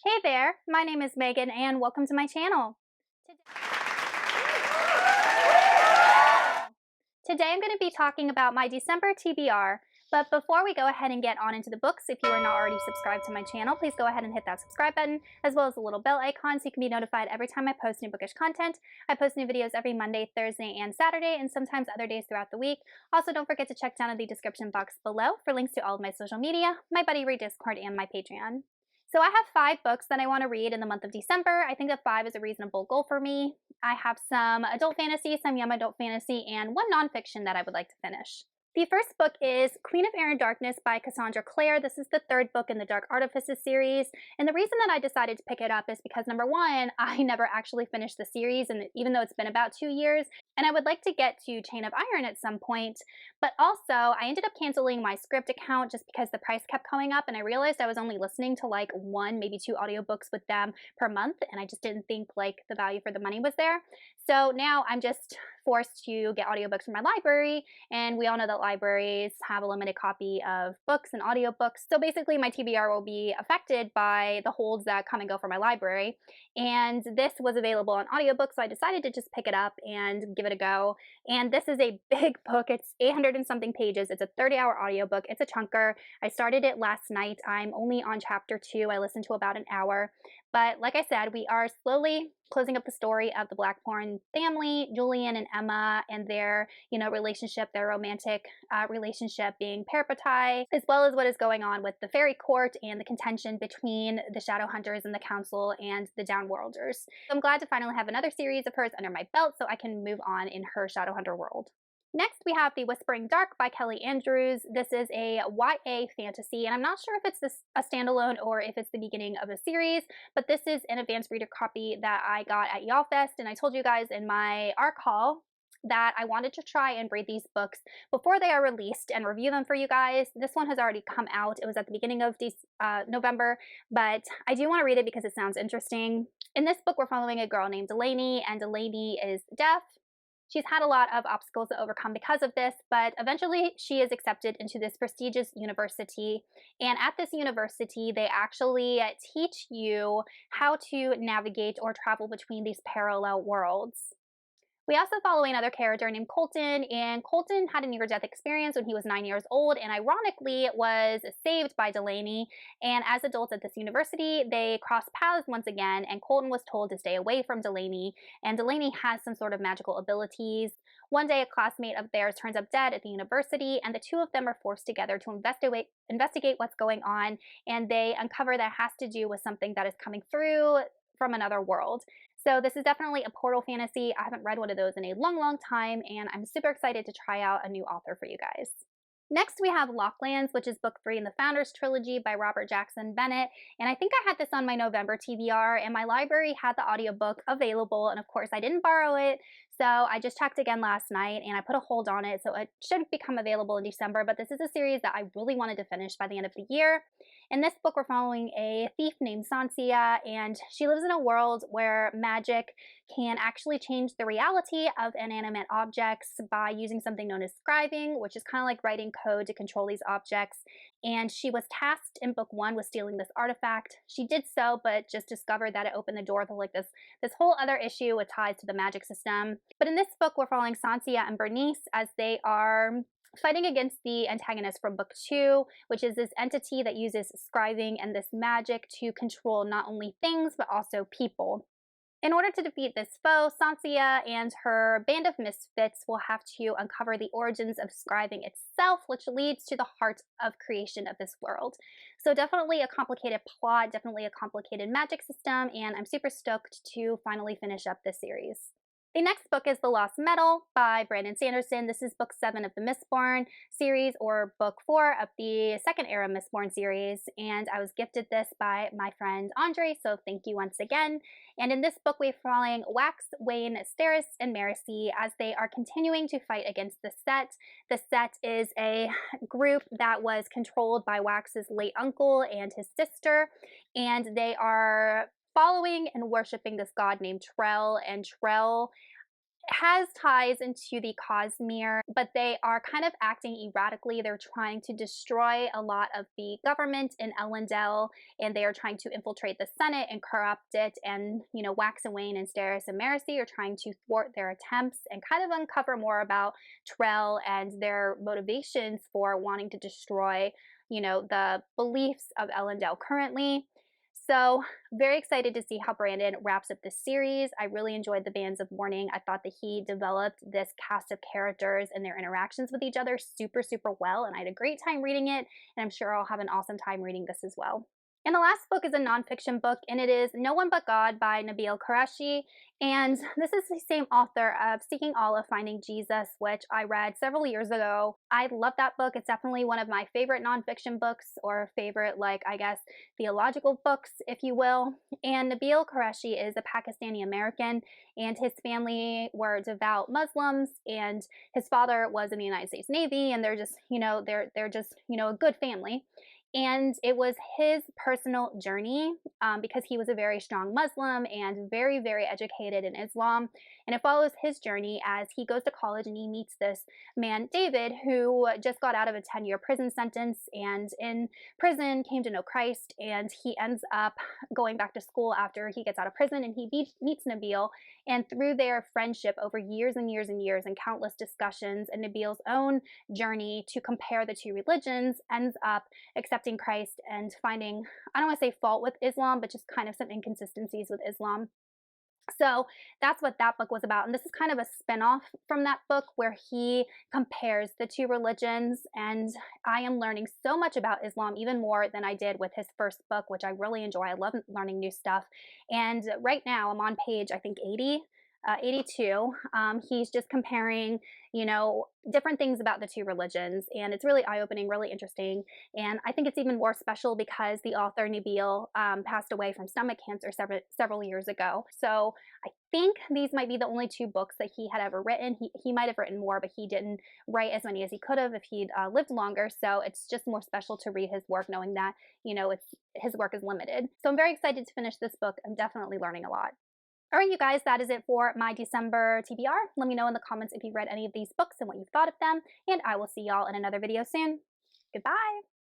Hey there, my name is Megan and welcome to my channel. Today I'm going to be talking about my December TBR, but before we go ahead and get on into the books, if you are not already subscribed to my channel, please go ahead and hit that subscribe button, as well as the little bell icon so you can be notified every time I post new bookish content. I post new videos every Monday, Thursday, and Saturday, and sometimes other days throughout the week. Also, don't forget to check down in the description box below for links to all of my social media, my Buddy Read Discord, and my Patreon. So I have 5 books that I want to read in the month of December. I think that 5 is a reasonable goal for me. I have some adult fantasy, some young adult fantasy, and one nonfiction that I would like to finish. The first book is Queen of Air and Darkness by Cassandra Clare. This is the 3rd book in the Dark Artifices series. And the reason that I decided to pick it up is because, number one, I never actually finished the series, and even though it's been about 2 years, and I would like to get to Chain of Iron at some point. But also, I ended up canceling my Script account just because the price kept going up, and I realized I was only listening to like 1, maybe 2 audiobooks with them per month, and I just didn't think like the value for the money was there. So now I'm just forced to get audiobooks from my library, and we all know that libraries have a limited copy of books and audiobooks. So basically my TBR will be affected by the holds that come and go from my library. And this was available on audiobook, so I decided to just pick it up and give it a go. And this is a big book. It's 800 and something pages. It's a 30-hour audiobook. It's a chunker. I started it last night. I'm only on chapter 2. I listened to about an hour. But like I said, we are slowly closing up the story of the Blackthorn family, Julian and Emma, and their, relationship, their romantic relationship being peripetized, as well as what is going on with the fairy court and the contention between the Shadowhunters and the Council and the Downworlders. So I'm glad to finally have another series of hers under my belt so I can move on in her Shadowhunter world. Next, we have The Whispering Dark by Kelly Andrews. This is a YA fantasy, and I'm not sure if it's a standalone or if it's the beginning of a series, but this is an advanced reader copy that I got at YALLFest, and I told you guys in my ARC haul that I wanted to try and read these books before they are released and review them for you guys. This one has already come out. It was at the beginning of November, but I do want to read it because it sounds interesting. In this book, we're following a girl named Delaney, and Delaney is deaf. She's had a lot of obstacles to overcome because of this, but eventually she is accepted into this prestigious university. And at this university, they actually teach you how to navigate or travel between these parallel worlds. We also follow another character named Colton, and Colton had a near-death experience when he was 9 years old, and ironically was saved by Delaney. And as adults at this university, they cross paths once again, and Colton was told to stay away from Delaney, and Delaney has some sort of magical abilities. One day, a classmate of theirs turns up dead at the university, and the two of them are forced together to investigate what's going on, and they uncover that it has to do with something that is coming through from another world. So this is definitely a portal fantasy. I haven't read one of those in a long time, and I'm super excited to try out a new author for you guys. Next, we have Locklands, which is book 3 in the Founders Trilogy by Robert Jackson Bennett. And I think I had this on my November TBR, and my library had the audiobook available, and of course I didn't borrow it. So I just checked again last night, and I put a hold on it, so it should become available in December. But this is a series that I really wanted to finish by the end of the year. In this book, we're following a thief named Sansia, and she lives in a world where magic can actually change the reality of inanimate objects by using something known as scribing, which is kind of like writing code to control these objects. And she was tasked in book 1 with stealing this artifact. She did so, but just discovered that it opened the door to like this whole other issue with ties to the magic system. But in this book, we're following Sansia and Bernice as they are fighting against the antagonist from book 2, which is this entity that uses scribing and this magic to control not only things, but also people. In order to defeat this foe, Sansia and her band of misfits will have to uncover the origins of scribing itself, which leads to the heart of creation of this world. So definitely a complicated plot, definitely a complicated magic system, and I'm super stoked to finally finish up this series. The next book is The Lost Metal by Brandon Sanderson. This is book 7 of the Mistborn series, or book 4 of the second era Mistborn series, and I was gifted this by my friend Andre, so thank you once again. And in this book, we're following Wax, Wayne, Steris, and Marcy as they are continuing to fight against the Set. The Set is a group that was controlled by Wax's late uncle and his sister, and they are following and worshiping this god named Trell, and Trell has ties into the Cosmere, but they are kind of acting erratically. They're trying to destroy a lot of the government in Elendel, and they are trying to infiltrate the Senate and corrupt it. And, Wax and Wayne and Steris and Marasi are trying to thwart their attempts and kind of uncover more about Trell and their motivations for wanting to destroy, the beliefs of Elendel currently. So, very excited to see how Brandon wraps up this series. I really enjoyed the Bands of Mourning. I thought that he developed this cast of characters and their interactions with each other super, super well, and I had a great time reading it, and I'm sure I'll have an awesome time reading this as well. And the last book is a nonfiction book, and it is No One But God by Nabil Qureshi. And this is the same author of Seeking Allah, Finding Jesus, which I read several years ago. I love that book. It's definitely one of my favorite nonfiction books, or favorite, I guess, theological books, if you will. And Nabil Qureshi is a Pakistani American, and his family were devout Muslims, and his father was in the United States Navy, and they're just, they're just, a good family. And it was his personal journey because he was a very strong Muslim and very, very educated in Islam. And it follows his journey as he goes to college and he meets this man, David, who just got out of a 10-year prison sentence and in prison came to know Christ. And he ends up going back to school after he gets out of prison, and he meets Nabil. And through their friendship over years and years and years and countless discussions and Nabil's own journey to compare the two religions, ends up accepting Christ and finding, I don't want to say fault with Islam, but just kind of some inconsistencies with Islam. So that's what that book was about. And this is kind of a spin-off from that book where he compares the two religions. And I am learning so much about Islam, even more than I did with his first book, which I really enjoy. I love learning new stuff. And right now I'm on page, I think, 82. He's just comparing, different things about the two religions. And it's really eye-opening, really interesting. And I think it's even more special because the author, Nabil, passed away from stomach cancer several years ago. So I think these might be the only two books that he had ever written. He might have written more, but he didn't write as many as he could have if he'd lived longer. So it's just more special to read his work, knowing that, his work is limited. So I'm very excited to finish this book. I'm definitely learning a lot. All right, you guys, that is it for my December TBR. Let me know in the comments if you've read any of these books and what you thought of them, and I will see y'all in another video soon. Goodbye!